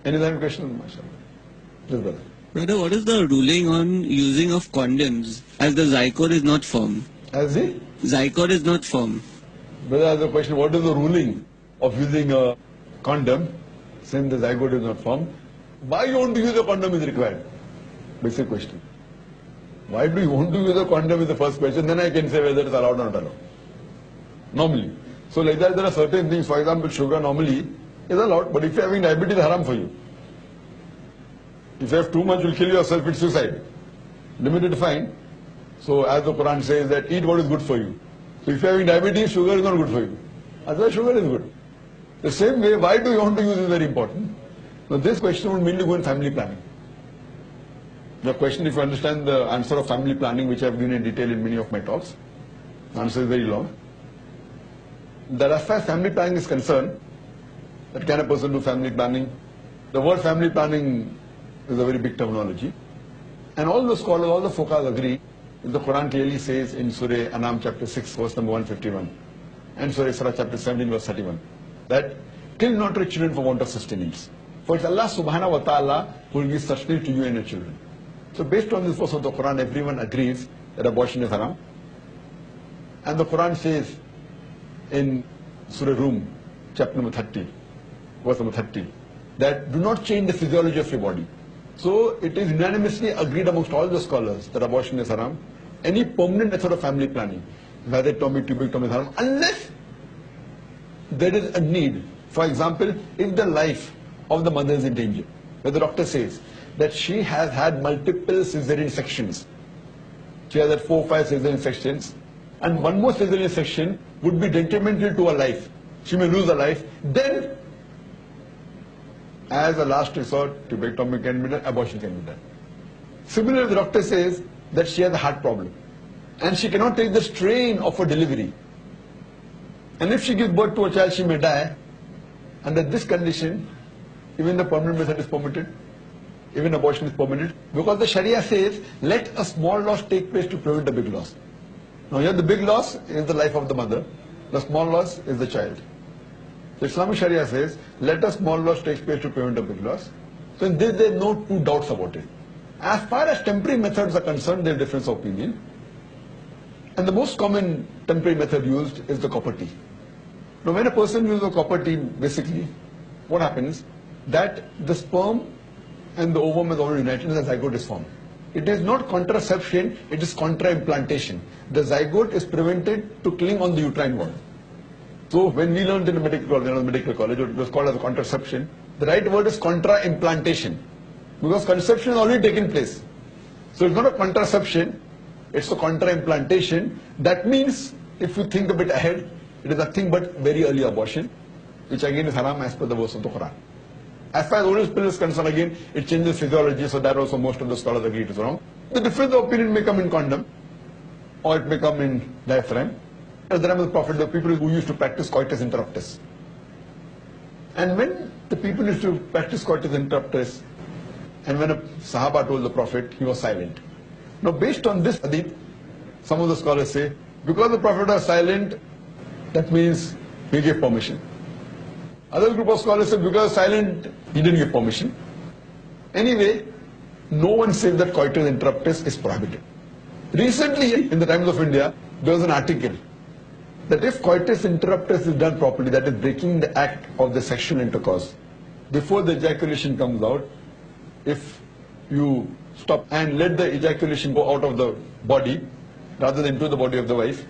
Any other question, mashallah? Yes, brother. Brother, what is the ruling on using of condoms as the zygote is not firm? As the Zygote is not firm. brother has a question, what is the ruling of using a condom since the zygote is not formed? Why you want to use a condom is required? Basic question. Why do you want to use a condom is the first question, then I can say whether it's allowed or not allowed. Normally. So like that there are certain things, for example sugar normally is allowed, but if you are having diabetes, haram for you. If you have too much, you'll kill yourself, it's suicide. Limited fine. So as the Quran says that eat what is good for you. So if you are having diabetes, sugar is not good for you. Otherwise sugar is good. The same way, why do you want to use is very important. Now this question would mainly go in family planning. The question, if you understand the answer of family planning, which I have given in detail in many of my talks, the answer is very long. That as far as family planning is concerned, that can a person do family planning? The word family planning is a very big terminology. And all the scholars, all the fuqahas agree, the Quran clearly says in Surah Anam chapter 6, verse number 151, and Surah Isra chapter 17, verse 31, that kill not your children for want of sustenance. For it's Allah subhanahu wa ta'ala who will give sustenance to you and your children. So based on this verse of the Quran, everyone agrees that abortion is haram. And the Quran says in Surah Rum, chapter number 30, verse number 30, that do not change the physiology of your body. So it is unanimously agreed amongst all the scholars that abortion is haram. Any permanent method of family planning, vasectomy, tubectomy is haram, unless there is a need. For example, if the life of the mother is in danger, where the doctor says that she has had multiple cesarean sections, she has had 4 or 5 cesarean sections, and one more cesarean section would be detrimental to her life, she may lose her life, then as a last resort, tubectomy can be done, abortion can be done. Similarly, the doctor says that she has a heart problem and she cannot take the strain of her delivery. And if she gives birth to a child, she may die. Under this condition, even the permanent method is permitted, even abortion is permitted, because the Sharia says, let a small loss take place to prevent a big loss. Now here the big loss is the life of the mother, the small loss is the child. So Islamic Sharia says, let a small loss take place to prevent a big loss. So in this there are no two doubts about it. As far as temporary methods are concerned, there is difference of opinion. And the most common temporary method used is the copper tea. Now when a person uses a copper tea, basically, what happens? That the sperm and the ovum is already united and the zygote is formed. It is not contraception, it is contra-implantation. The zygote is prevented to cling on the uterine wall. So when we learned in the medical college, it was called as a contraception. The right word is contra-implantation, because conception has already taken place. So it's not a contraception, it's a contra-implantation. That means, if you think a bit ahead, it is nothing but very early abortion, which again is haram as per the verse of the Quran. As far as oral pill is concerned, again, it changes physiology, so that also most of the scholars agree it is wrong. The difference of opinion may come in condom, or it may come in diaphragm. At the time of the Prophet, the people who used to practice coitus interruptus. And when the people used to practice coitus interruptus, and when a Sahaba told the Prophet, he was silent. Now based on this hadith, some of the scholars say, because the Prophet was silent, that means he gave permission. Other group of scholars say, because silent, he didn't give permission. Anyway, no one says that coitus interruptus is prohibited. Recently, in the Times of India, there was an article that if coitus interruptus is done properly, that is breaking the act of the sexual intercourse, before the ejaculation comes out, if you stop and let the ejaculation go out of the body, rather than into the body of the wife,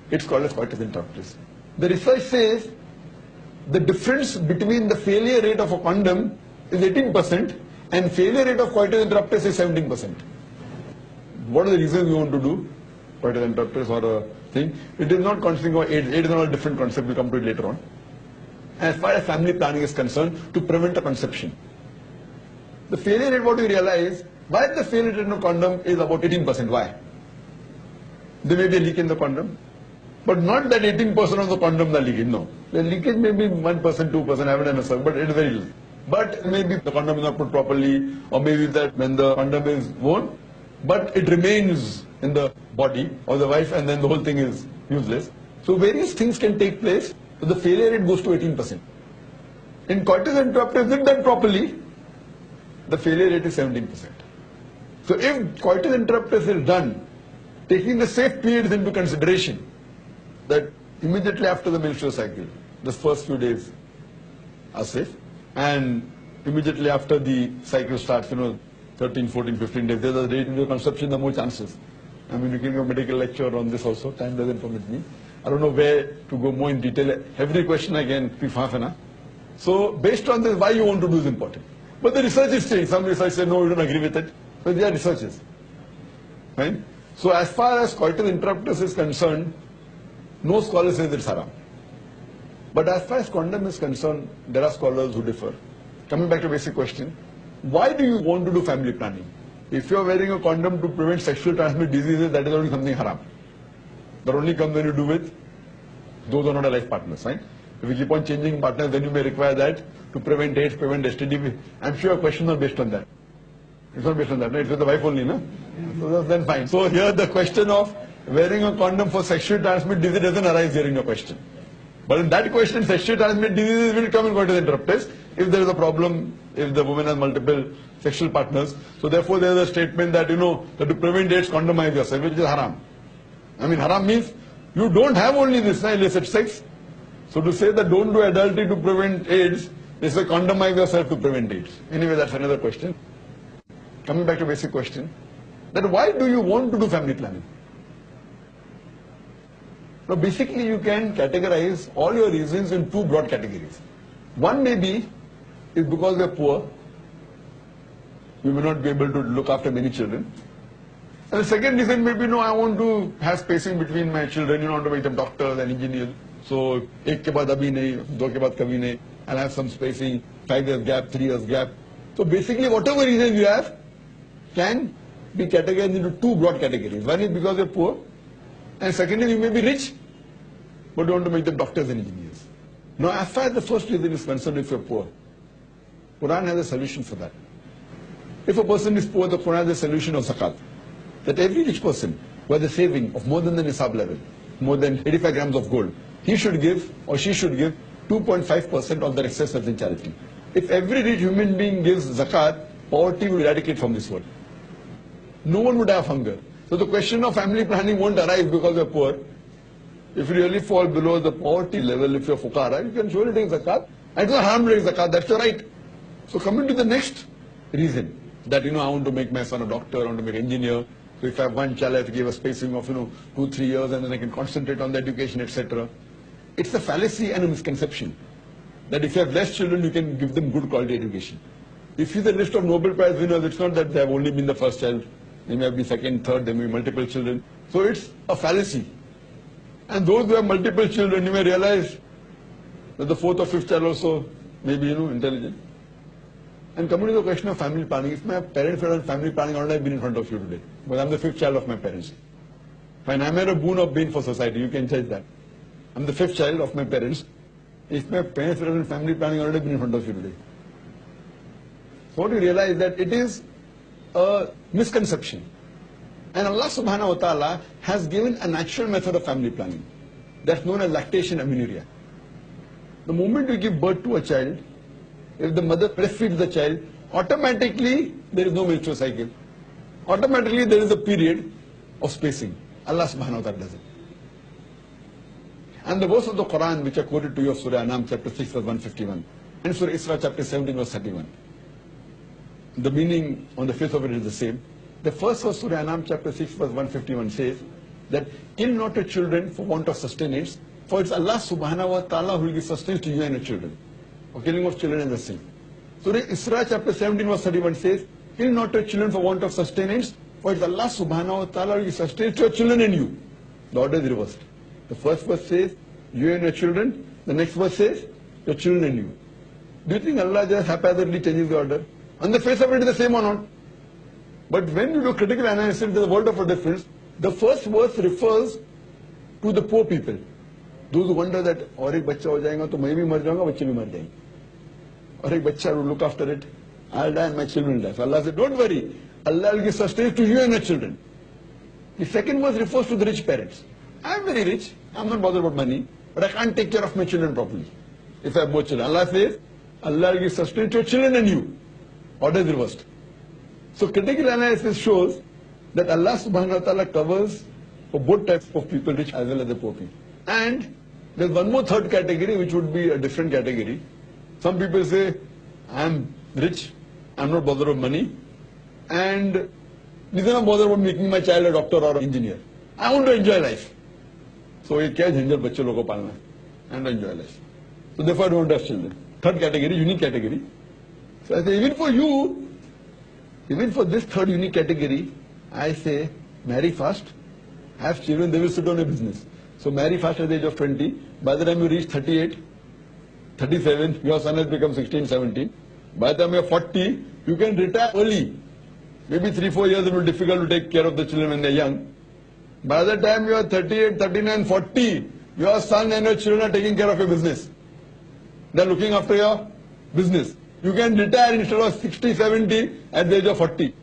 it's called as coitus interruptus. The research says the difference between the failure rate of a condom is 18% and failure rate of coitus interruptus is 17%. What are the reasons we want to do coitus interruptus or a thing? It is not considering of AIDS. AIDS is not a different concept, we'll come to it later on. As far as family planning is concerned, to prevent a conception. The failure rate, what we realize, why the failure rate in a condom is about 18%. Why? There may be a leak in the condom, but not that 18% of the condoms are leaking, no. The leakage may be 1%, 2%, I haven't done a survey, but it is very little. But maybe the condom is not put properly, or maybe that when the condom is worn, but it remains in the body of the wife and then the whole thing is useless. So various things can take place, so the failure rate goes to 18%. In coitus interruptus, if done properly, the failure rate is 17%. So if coitus interruptus is done, taking the safe periods into consideration, that immediately after the menstrual cycle, the first few days are safe, and immediately after the cycle starts, 13, 14, 15 days, there's a rate into conception, the more chances. I mean, you can give a medical lecture on this also, time doesn't permit me. I don't know where to go more in detail. Every question I can pick half an hour. So based on this, why you want to do is important. But the research is changed. Some research say, no, we don't agree with it. But they are researches. Right? So as far as coitus interruptus is concerned, no scholar says it's haram. But as far as condom is concerned, there are scholars who differ. Coming back to basic question, why do you want to do family planning? If you are wearing a condom to prevent sexually transmitted diseases, that is only something haram. That only comes when you do with those who are not life partners, right? If you keep on changing partners, then you may require that to prevent AIDS, prevent STD. I'm sure your questions are based on that. It's not based on that, right? It's with the wife only, no? So then fine. So here the question of wearing a condom for sexually transmitted disease doesn't arise here in your question. But in that question, sexually transmitted diseases will come in coitus interruptus if there is a problem, if the woman has multiple sexual partners. So therefore there is a statement that, that to prevent AIDS, condomize yourself, which is haram. I mean, haram means you don't have only this illicit sex. So to say that don't do adultery to prevent AIDS, they say condomize yourself to prevent AIDS. Anyway, that's another question. Coming back to basic question, that why do you want to do family planning? Now basically you can categorize all your reasons in two broad categories. One may be is because we are poor, we may not be able to look after many children. And the second reason may be, no, I want to have spacing between my children, I want to make them doctors and engineers. So, ek ke baad abhi nahi, do ke baad kabhi nahi. I'll have some spacing, 5 years gap, 3 years gap. So basically whatever reason you have can be categorized into two broad categories. One is because you're poor, and secondly you may be rich, but you want to make them doctors and engineers. Now as far as the first reason is concerned, if you're poor, Quran has a solution for that. If a person is poor, the Quran has a solution of zakat. That every rich person who has a saving of more than the nisab level, more than 85 grams of gold, he should give or she should give 2.5% of their excess wealth in charity. If every rich human being gives zakat, poverty will eradicate from this world. No one would have hunger. So the question of family planning won't arise because you're poor. If you really fall below the poverty level, if you're fuqara, you can surely take zakat. And it's not harm to take zakat, that's your right. So coming to the next reason, that I want to make my son a doctor, I want to make an engineer. So if I have one child, I have to give a spacing of 2-3 years, and then I can concentrate on the education, etc. It's a fallacy and a misconception that if you have less children, you can give them good quality education. If you see the list of Nobel Prize winners, it's not that they have only been the first child. They may have been second, third, there may be multiple children. So it's a fallacy. And those who have multiple children, you may realize that the fourth or fifth child also may be, intelligent. And coming to the question of family planning, if my parents had done family planning, I would have been in front of you today. But I'm the fifth child of my parents. Fine, I'm at a boon of being for society, you can judge that. I'm the fifth child of my parents. If my parents had done family planning, I would have been in front of you today. So what you realize that it is a misconception. And Allah subhanahu wa ta'ala has given a natural method of family planning. That's known as lactation amenorrhea. The moment you give birth to a child, if the mother breastfeeds the child, automatically there is no menstrual cycle. Automatically there is a period of spacing. Allah subhanahu wa ta'ala does it. And the verse of the Quran which I quoted to you of Surah Anam chapter 6 verse 151 and Surah Isra chapter 17 verse 31. The meaning on the face of it is the same. The first verse Surah Anam chapter 6 verse 151 says that kill not your children for want of sustenance, for it's Allah subhanahu wa ta'ala who will give sustenance to you and your children. For killing of children is the sin. Surah Isra chapter 17 verse 31 says, kill not your children for want of sustenance, for it's Allah subhanahu wa ta'ala who will sustenance to your children and you. The order is reversed. The first verse says, you and your children. The next verse says, your children and you. Do you think Allah just haphazardly changes the order? On the face of it is the same or not? But when you do critical analysis, there's a world of a difference. The first verse refers to the poor people. Those who wonder that, और एक बच्चा हो जाएगा तो मैं भी मर जाऊंगा, बच्चे भी मर जाएंगे. और एक बच्चा will look after it, I'll die and my children will die. So Allah said, don't worry, Allah will give sustenance to you and your children. The second verse refers to the rich parents. I'm very rich, I'm not bothered about money, but I can't take care of my children properly. If I have both children. Allah says, Allah will give sustenance to your children and you. order is reversed. So critical analysis shows that Allah subhanahu wa ta'ala covers for both types of people, rich as well as the poor people. And there's one more third category which would be a different category. Some people say, I'm rich, I'm not bothered of money, and these are not bothered about making my child a doctor or an engineer. I want to enjoy life. So ये क्या झंझट बच्चे लोगों को पालना है and enjoy life. So therefore I don't want to have children. Third category, unique category. So I say even for you, even for this third unique category, I say marry fast, have children, they will sit on a business. So marry fast at the age of 20. By the time you reach 38, 37, your son has become 16, 17. By the time you're 40, you can retire early. Maybe 3-4 years it will be difficult to take care of the children when they're young. By the time you are 38, 39, 40, your son and your children are taking care of your business. They're looking after your business. You can retire instead of 60, 70 at the age of 40.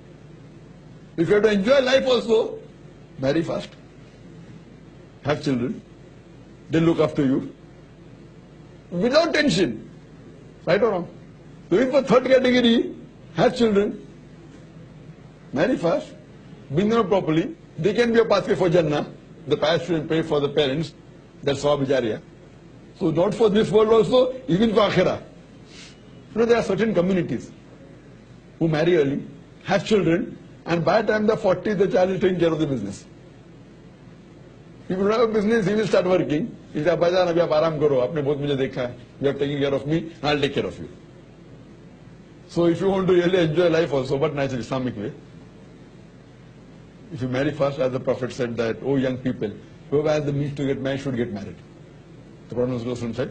If you have to enjoy life also, marry fast, have children, they look after you, without tension. Right or wrong? So if for third category, have children, marry fast, bring them up properly, they can be a pathway for Jannah. The parents should pray for the parents. That's Sawab Jariya. So not for this world also, even for Akhirah. You know, there are certain communities who marry early, have children, and by the time they're 40, the child is taking care of the business. If you don't have a business, he will start working. He says, "Bhajan, abhi aap aaram karo. Aapne bahut mujhe dekha hai. You are taking care of me, I'll take care of you." So if you want to really enjoy life also, but in an Islamic way, if you marry fast, as the Prophet said that, oh young people, whoever has the means to get married should get married. The Prophet said,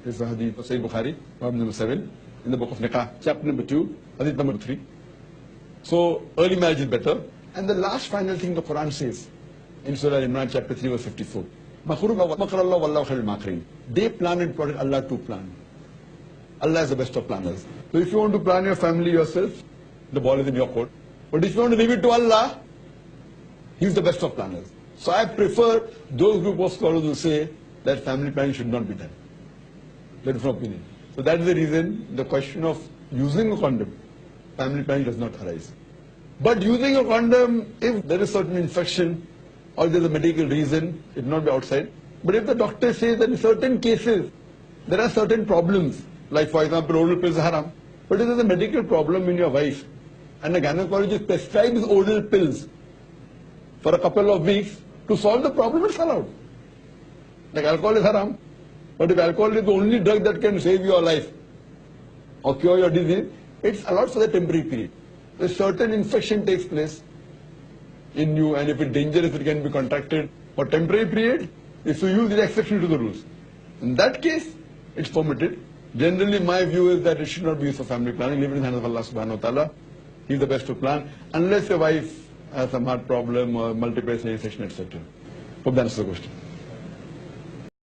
this is Hadith of Sahih Bukhari, Bab number 7, in the book of Nikah, chapter number 2, Hadith number 3. So early marriage is better. And the last final thing the Quran says in Surah Imran chapter 3 verse 54. They plan and plotted, Allah to plan. Allah is the best of planners. So if you want to plan your family yourself, the ball is in your court. But if you want to leave it to Allah, He is the best of planners. So I prefer those group of scholars who say that family planning should not be done. That is my opinion. So that is the reason the question of using a condom, family planning does not arise. But using a condom, if there is certain infection or there is a medical reason, it will not be outside. But if the doctor says that in certain cases, there are certain problems, like for example, oral pills are haram. But if there is a medical problem in your wife, and the gynecologist prescribes oral pills for a couple of weeks, to solve the problem, it's allowed. Like alcohol is haram. But if alcohol is the only drug that can save your life or cure your disease, it's allowed for the temporary period. A certain infection takes place in you, and if it's dangerous, it can be contracted for temporary period. If you use it, exception to the rules. In that case, it's permitted. Generally, my view is that it should not be used for family planning. Leave it in the hands of Allah subhanahu wa ta'ala. He's the best to plan, unless your wife has some heart problem or multiple sensation, etc. Hope that answers the question.